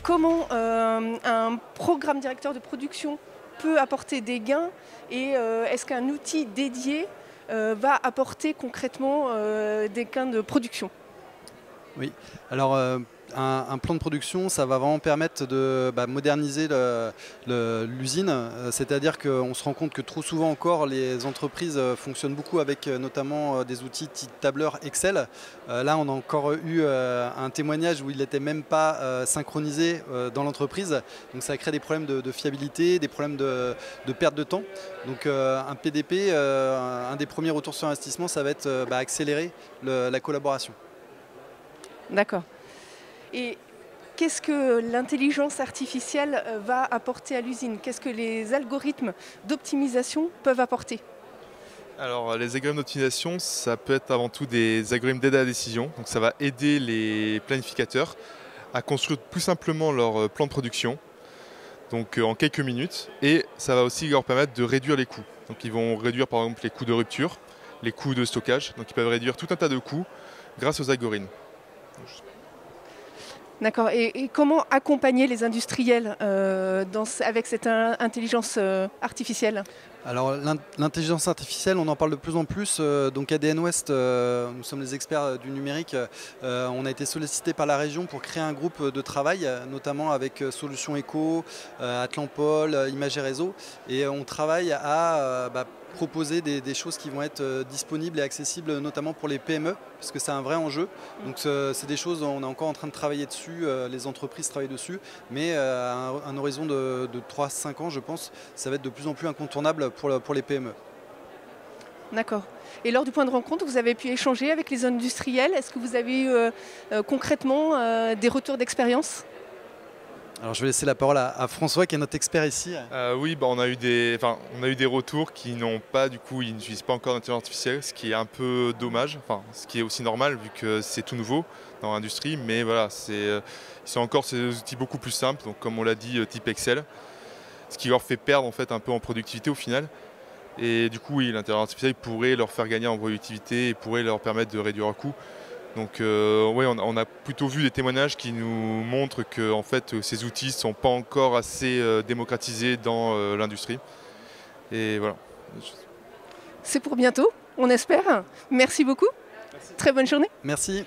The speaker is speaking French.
comment un programme directeur de production peut apporter des gains et est-ce qu'un outil dédié va apporter concrètement des gains de production? Oui, alors un plan de production, ça va vraiment permettre de moderniser l'usine. C'est-à-dire qu'on se rend compte que trop souvent encore, les entreprises fonctionnent beaucoup avec notamment des outils type tableur Excel. Là, on a encore eu un témoignage où il n'était même pas synchronisé dans l'entreprise. Donc ça crée des problèmes de fiabilité, des problèmes de perte de temps. Donc un PDP, un des premiers retours sur investissement, ça va être accélérer la collaboration. D'accord. Et qu'est-ce que l'intelligence artificielle va apporter à l'usine? Qu'est-ce que les algorithmes d'optimisation peuvent apporter? Alors les algorithmes d'optimisation, ça peut être avant tout des algorithmes d'aide à la décision. Donc ça va aider les planificateurs à construire plus simplement leur plan de production, donc en quelques minutes. Et ça va aussi leur permettre de réduire les coûts. Donc ils vont réduire par exemple les coûts de rupture, les coûts de stockage. Donc ils peuvent réduire tout un tas de coûts grâce aux algorithmes. D'accord. Et comment accompagner les industriels avec cette intelligence artificielle? Alors l'intelligence artificielle, on en parle de plus en plus. Donc ADN Ouest, nous sommes les experts du numérique. On a été sollicité par la région pour créer un groupe de travail, notamment avec Solutions Éco, Atlampol, Images et Réseau. Et on travaille à proposer des choses qui vont être disponibles et accessibles notamment pour les PME, parce que c'est un vrai enjeu. Donc c'est des choses, on est encore en train de travailler dessus, les entreprises travaillent dessus, mais à un horizon de 3-5 ans, je pense, ça va être de plus en plus incontournable pour les PME. D'accord. Et lors du point de rencontre, vous avez pu échanger avec les industriels. Est-ce que vous avez eu concrètement des retours d'expérience? Alors je vais laisser la parole à François qui est notre expert ici. Oui, on a eu des retours qui n'ont pas, du coup, ils n'utilisent pas encore l'intelligence artificielle, ce qui est un peu dommage, ce qui est aussi normal vu que c'est tout nouveau dans l'industrie, mais voilà, ils sont encore ces outils beaucoup plus simples, donc comme on l'a dit, type Excel, ce qui leur fait perdre en fait un peu en productivité au final. Et du coup, oui, l'intelligence artificielle pourrait leur faire gagner en productivité et pourrait leur permettre de réduire leurs coûts. Donc oui, on a plutôt vu des témoignages qui nous montrent que en fait, ces outils ne sont pas encore assez démocratisés dans l'industrie. Et voilà. C'est pour bientôt, on espère. Merci beaucoup. Merci. Très bonne journée. Merci.